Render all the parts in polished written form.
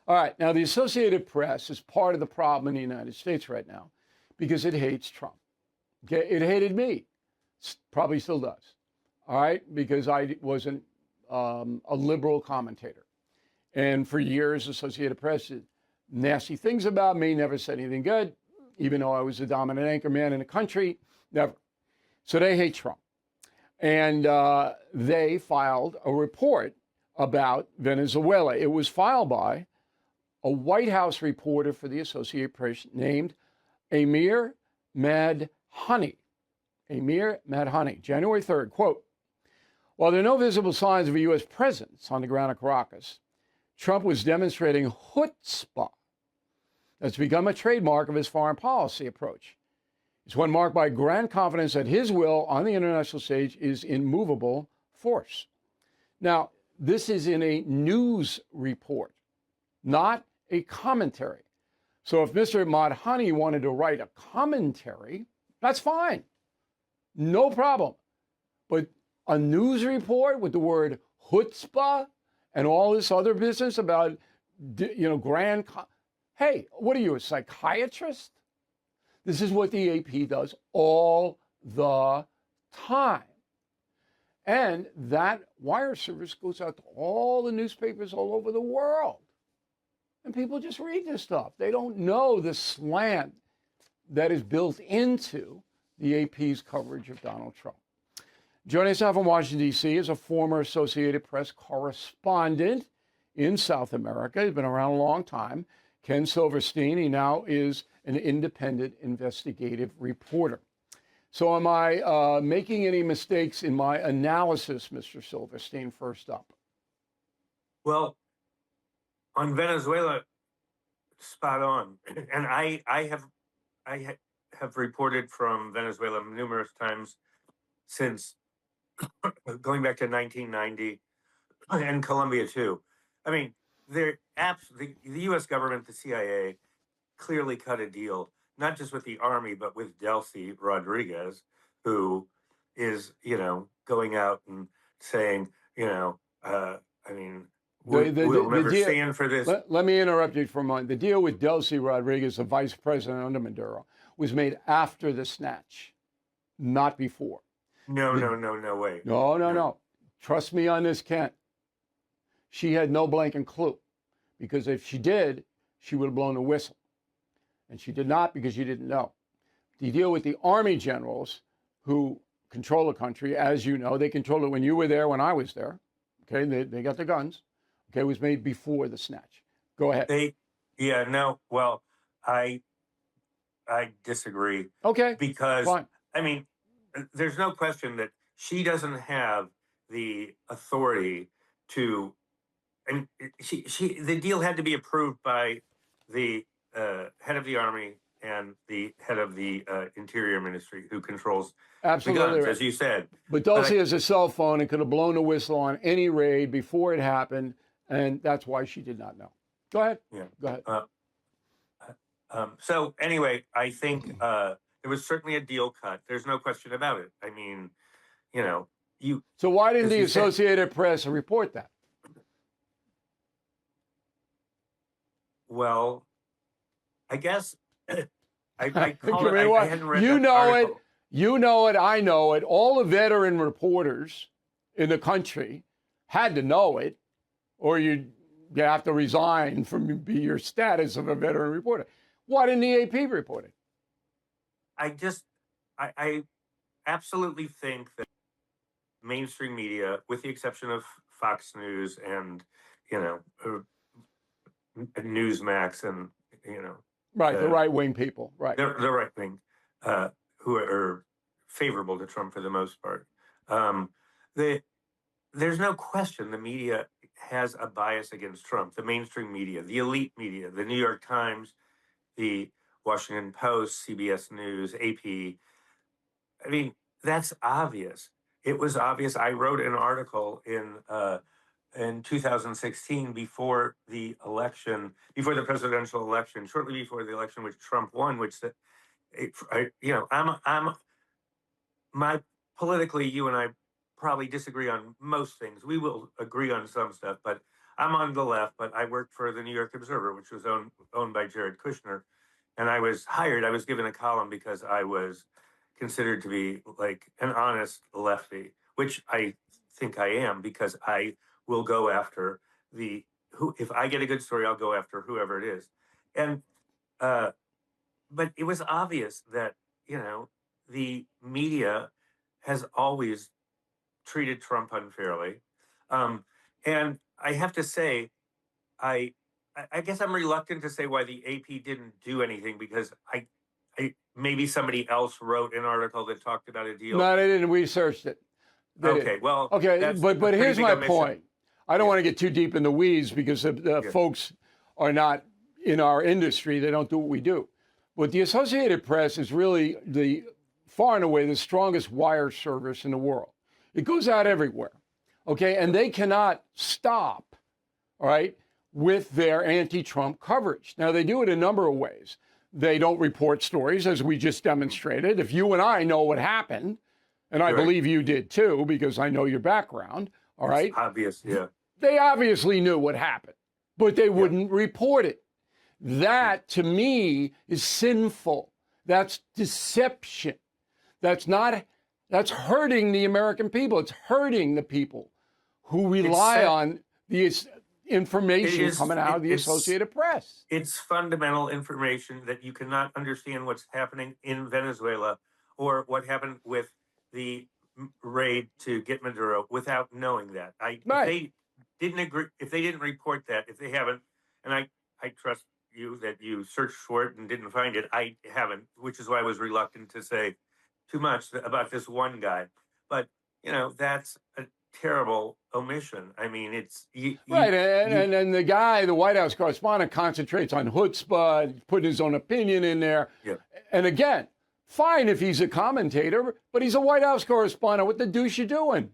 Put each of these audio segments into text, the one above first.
All right. Now, the Associated Press is part of the problem in the United States right now because it hates Trump. Okay. It hated me. Probably still does. All right. Because I wasn't a liberal commentator. And for years, Associated Press did nasty things about me, never said anything good, even though I was the dominant anchor man in the country. Never. So they hate Trump. And they filed a report about Venezuela. It was filed by a White House reporter for the Associated Press named Amir Madhani. Amir Madhani, January 3rd, quote, while there are no visible signs of a U.S. presence on the ground in Caracas, Trump was demonstrating chutzpah that's become a trademark of his foreign policy approach. It's one marked by grand confidence that his will on the international stage is immovable force. Now, this is in a news report, not a commentary. So if Mr. Madhani wanted to write a commentary, that's fine. No problem. But a news report with the word chutzpah and all this other business about, hey, what are you, a psychiatrist? This is what the AP does all the time. And that wire service goes out to all the newspapers all over the world. And people just read this stuff. They don't know the slant that is built into the AP's coverage of Donald Trump. Joining us now from Washington, D.C. is a former Associated Press correspondent in South America. He's been around a long time. Ken Silverstein. He now is an independent investigative reporter. So am I making any mistakes in my analysis, Mr. Silverstein, first up? Well, on Venezuela, spot on. And I have reported from Venezuela numerous times since going back to 1990 and Colombia too. I mean, the U.S. government, the CIA, clearly cut a deal, not just with the army, but with Delcy Rodriguez, who is, going out and saying, we'll never stand for this. Let me interrupt you for a moment. The deal with Delcy Rodriguez, the vice president under Maduro, was made after the snatch, not before. No way. No. Trust me on this, Kent. She had no blanking clue, because if she did, she would have blown the whistle. And she did not, because she didn't know. The deal with the army generals who control the country, as you know, they controlled it when you were there, when I was there. Okay, they got the guns. Okay, it was made before the snatch. Go ahead. I disagree. Okay. Because, fine. I mean, there's no question that she doesn't have the authority to, and the deal had to be approved by the head of the army and the head of the Interior Ministry, who controls Absolutely the guns, right. as you said. But Dulcie has a cell phone and could have blown the whistle on any raid before it happened, and that's why she did not know. Go ahead. Yeah. Go ahead. So anyway, I think there was certainly a deal cut. There's no question about it. I mean, So why didn't the Associated Press report that? Well, I guess I hadn't read You that know article. it. You know it. I know it. All the veteran reporters in the country had to know it, or you have to resign from your status of a veteran reporter. Why didn't the AP report it? I absolutely think that mainstream media, with the exception of Fox News and Newsmax and Right, the right-wing people, right? The right wing, who are favorable to Trump for the most part. There's no question the media has a bias against Trump. The mainstream media, the elite media, the New York Times, the Washington Post, CBS News, AP. I mean, that's obvious. It was obvious. I wrote an article in 2016 before the election, before the presidential election, shortly before the election, which Trump won, which said, politically, you and I probably disagree on most things. We will agree on some stuff, but I'm on the left, but I worked for the New York Observer, which was owned by Jared Kushner, and I was hired. I was given a column because I was considered to be like an honest lefty, which I think I am because I will go after the who. If I get a good story, I'll go after whoever it is, and uh, but it was obvious that the media has always treated Trump unfairly. Um, and I have to say, I I guess I'm reluctant to say why the AP didn't do anything because I maybe somebody else wrote an article that talked about a deal. No, they didn't. We searched it. They didn't. Okay, well, Okay, that's but a pretty here's big my omission. point. I don't Yeah. want to get too deep in the weeds because the Yeah. folks are not in our industry. They don't do what we do. But the Associated Press is really the far and away the strongest wire service in the world. It goes out everywhere. Okay, and they cannot stop, all right, with their anti-Trump coverage. Now they do it a number of ways. They don't report stories, as we just demonstrated. If you and I know what happened, and I Right. believe you did too, because I know your background, all right? It's obvious, yeah. They obviously knew what happened, but they wouldn't report it. That, to me, is sinful. That's deception. That's hurting the American people. It's hurting the people who rely on the information coming out of the Associated Press. It's fundamental information that you cannot understand what's happening in Venezuela or what happened with the raid to get Maduro without knowing that. If they didn't agree, if they didn't report that, if they haven't, and I trust you that you searched for it and didn't find it. I haven't, which is why I was reluctant to say too much about this one guy. But that's a terrible omission. I mean, it's right, and the guy, the White House correspondent, concentrates on chutzpah, putting his own opinion in there. Yeah. And again, fine if he's a commentator, but he's a White House correspondent. What the deuce you doing?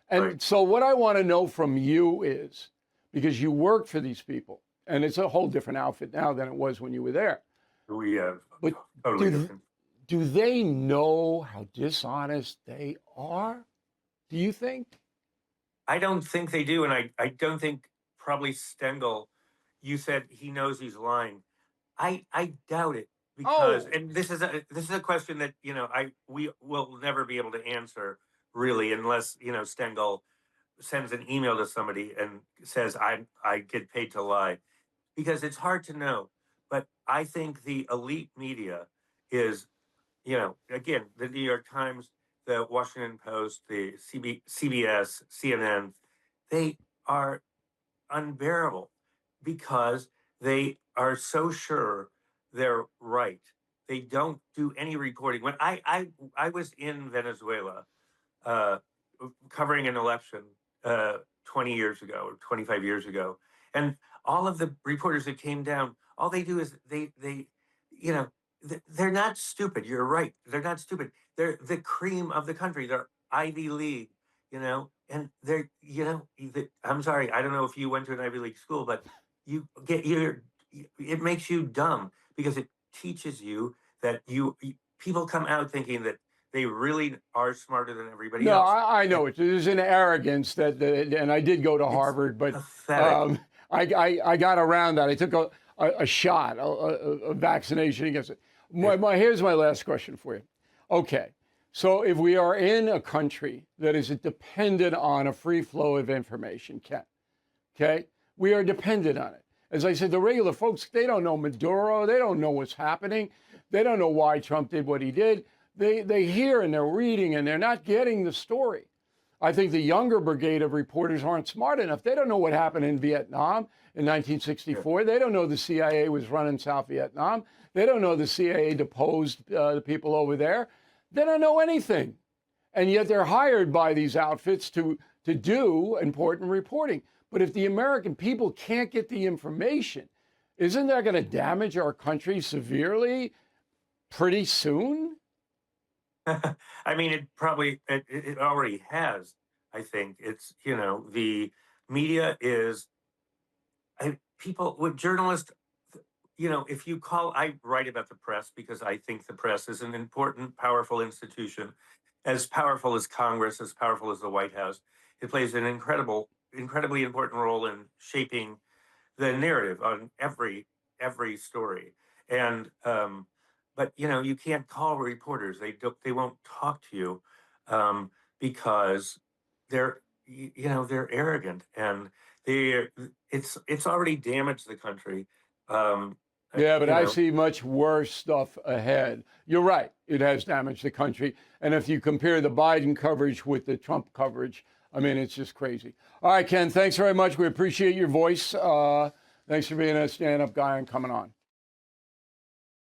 And so what I want to know from you is, because you work for these people, and it's a whole different outfit now than it was when you were there. We have But totally different. Do they know how dishonest they are? Do you think? I don't think they do, and I don't think probably Stengel. You said he knows he's lying. I doubt it because, and this is a question that we will never be able to answer really unless Stengel sends an email to somebody and says I get paid to lie, because it's hard to know. But I think the elite media is, again, the New York Times, the Washington Post, the CBS, CNN, they are unbearable because they are so sure they're right. They don't do any reporting. When I was in Venezuela covering an election 20 years ago or 25 years ago, and all of the reporters that came down, all they do is they're not stupid. You're right. They're not stupid. They're the cream of the country. They're Ivy League, and they're, I'm sorry. I don't know if you went to an Ivy League school, but it makes you dumb because it teaches you that people come out thinking that they really are smarter than everybody else. No, I know it. There's an arrogance and I did go to Harvard, but I got around that. I took a shot, a vaccination against it. Here's my last question for you. Okay, so if we are in a country that is dependent on a free flow of information, Ken, okay, we are dependent on it. As I said, the regular folks, they don't know Maduro. They don't know what's happening. They don't know why Trump did what he did. They hear and they're reading and they're not getting the story. I think the younger brigade of reporters aren't smart enough. They don't know what happened in Vietnam in 1964. They don't know the CIA was running South Vietnam. They don't know the CIA deposed the people over there. They don't know anything. And yet they're hired by these outfits to do important reporting. But if the American people can't get the information, isn't that going to damage our country severely pretty soon? I mean, it already has. I think it's, the media is people with journalists, if you I write about the press because I think the press is an important, powerful institution, as powerful as Congress, as powerful as the White House. It plays an incredible incredibly important role in shaping the narrative on every story. And but you can't call reporters. They won't talk to you um, because they're arrogant, and they it's already damaged the country. Um, Yeah, but you I know, see much worse stuff ahead. You're right. It has damaged the country. And if you compare the Biden coverage with the Trump coverage, I mean, it's just crazy. All right, Ken, thanks very much. We appreciate your voice. Thanks for being a stand up guy and coming on.